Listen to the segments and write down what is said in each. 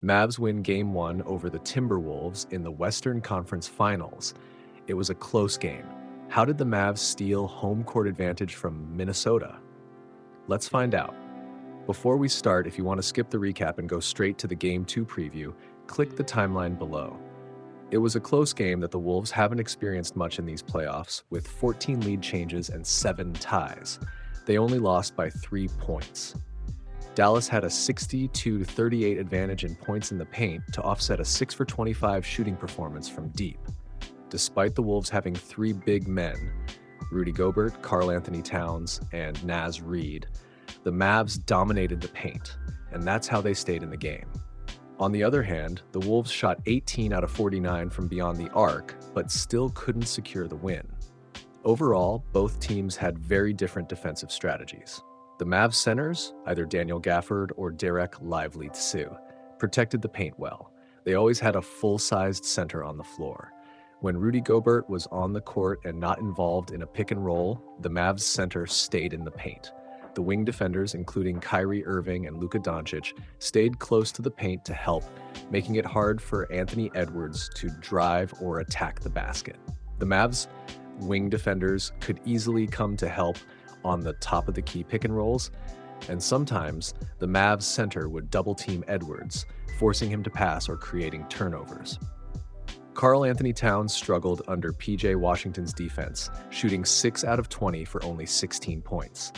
Mavs win Game 1 over the Timberwolves in the Western Conference Finals. It was a close game. How did the Mavs steal home court advantage from Minnesota? Let's find out. Before we start, if you want to skip the recap and go straight to the Game 2 preview, click the timeline below. It was a close game that the Wolves haven't experienced much in these playoffs, with 14 lead changes and 7 ties. They only lost by 3 points. Dallas had a 62-38 advantage in points in the paint to offset a 6 for 25 shooting performance from deep. Despite the Wolves having 3 big men, Rudy Gobert, Karl Anthony Towns, and Naz Reid, the Mavs dominated the paint, and that's how they stayed in the game. On the other hand, the Wolves shot 18 out of 49 from beyond the arc, but still couldn't secure the win. Overall, both teams had very different defensive strategies. The Mavs centers, either Daniel Gafford or Derek Lively Tsu, protected the paint well. They always had a full-sized center on the floor. When Rudy Gobert was on the court and not involved in a pick and roll, the Mavs center stayed in the paint. The wing defenders, including Kyrie Irving and Luka Doncic, stayed close to the paint to help, making it hard for Anthony Edwards to drive or attack the basket. The Mavs wing defenders could easily come to help on the top of the key pick and rolls, and sometimes the Mavs center would double team Edwards, forcing him to pass or creating turnovers. Karl Anthony Towns struggled under PJ Washington's defense, shooting 6 out of 20 for only 16 points.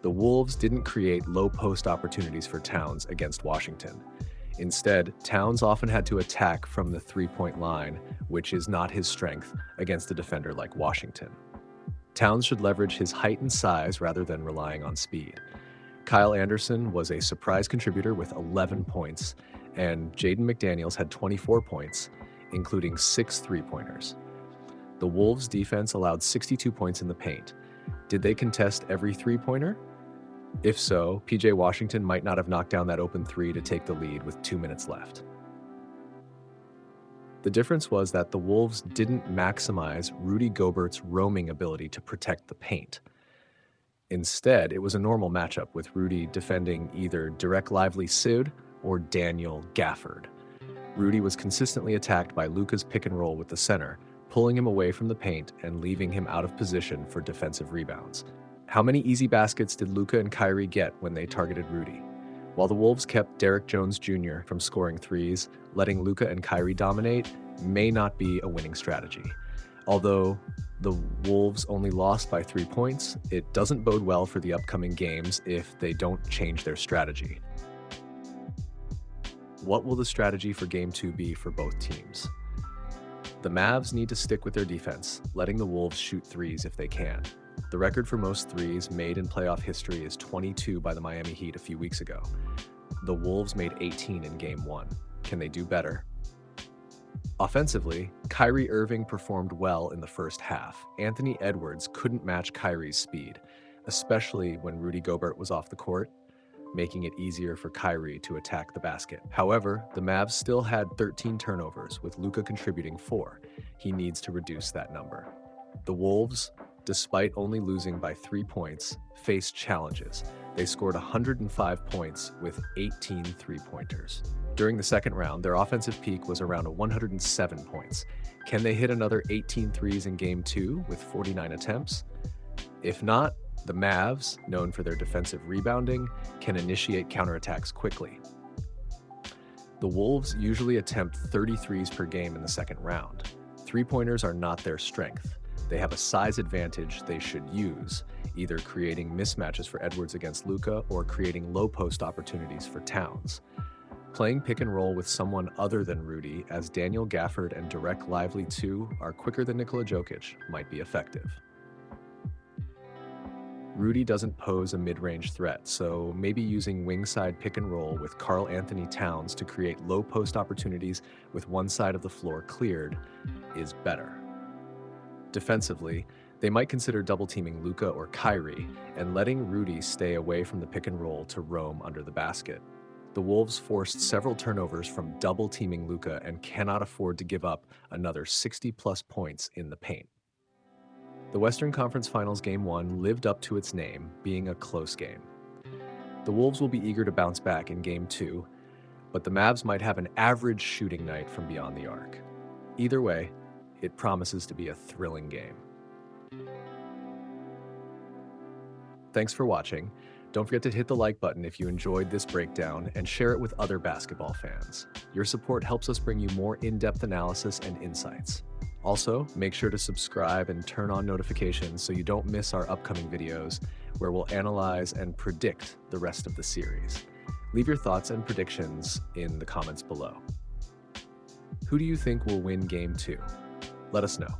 The Wolves didn't create low post opportunities for Towns against Washington. Instead, Towns often had to attack from the three-point line, which is not his strength against a defender like Washington. Towns should leverage his height and size rather than relying on speed. Kyle Anderson was a surprise contributor with 11 points, and Jaden McDaniels had 24 points, including 6 three-pointers. The Wolves' defense allowed 62 points in the paint. Did they contest every three-pointer? If so, PJ Washington might not have knocked down that open three to take the lead with 2 minutes left. The difference was that the Wolves didn't maximize Rudy Gobert's roaming ability to protect the paint. Instead, it was a normal matchup with Rudy defending either Derek Lively Tsu or Daniel Gafford. Rudy was consistently attacked by Luka's pick and roll with the center, pulling him away from the paint and leaving him out of position for defensive rebounds. How many easy baskets did Luka and Kyrie get when they targeted Rudy? While the Wolves kept Derek Jones Jr. from scoring threes, letting Luka and Kyrie dominate may not be a winning strategy. Although the Wolves only lost by 3 points, it doesn't bode well for the upcoming games if they don't change their strategy. What will the strategy for Game 2 be for both teams? The Mavs need to stick with their defense, letting the Wolves shoot threes if they can. The record for most threes made in playoff history is 22 by the Miami Heat a few weeks ago. The Wolves made 18 in Game 1. Can they do better? Offensively, Kyrie Irving performed well in the first half. Anthony Edwards couldn't match Kyrie's speed, especially when Rudy Gobert was off the court, making it easier for Kyrie to attack the basket. However, the Mavs still had 13 turnovers, with Luka contributing 4. He needs to reduce that number. The Wolves, despite only losing by 3 points, faced challenges. They scored 105 points with 18 three-pointers. During the second round, their offensive peak was around 107 points. Can they hit another 18 threes in Game 2 with 49 attempts? If not, the Mavs, known for their defensive rebounding, can initiate counterattacks quickly. The Wolves usually attempt 30 threes per game in the second round. Three-pointers are not their strength. They have a size advantage they should use, either creating mismatches for Edwards against Luka or creating low-post opportunities for Towns. Playing pick and roll with someone other than Rudy, as Daniel Gafford and Derek Lively Tsu are quicker than Nikola Jokic, might be effective. Rudy doesn't pose a mid-range threat, so maybe using wing-side pick and roll with Karl Anthony Towns to create low-post opportunities with one side of the floor cleared is better. Defensively, they might consider double-teaming Luka or Kyrie and letting Rudy stay away from the pick and roll to roam under the basket. The Wolves forced several turnovers from double-teaming Luka and cannot afford to give up another 60-plus points in the paint. The Western Conference Finals Game 1 lived up to its name, being a close game. The Wolves will be eager to bounce back in Game 2, but the Mavs might have an average shooting night from beyond the arc. Either way, it promises to be a thrilling game. Thanks for watching. Don't forget to hit the like button if you enjoyed this breakdown and share it with other basketball fans. Your support helps us bring you more in-depth analysis and insights. Also, make sure to subscribe and turn on notifications so you don't miss our upcoming videos where we'll analyze and predict the rest of the series. Leave your thoughts and predictions in the comments below. Who do you think will win Game 2? Let us know.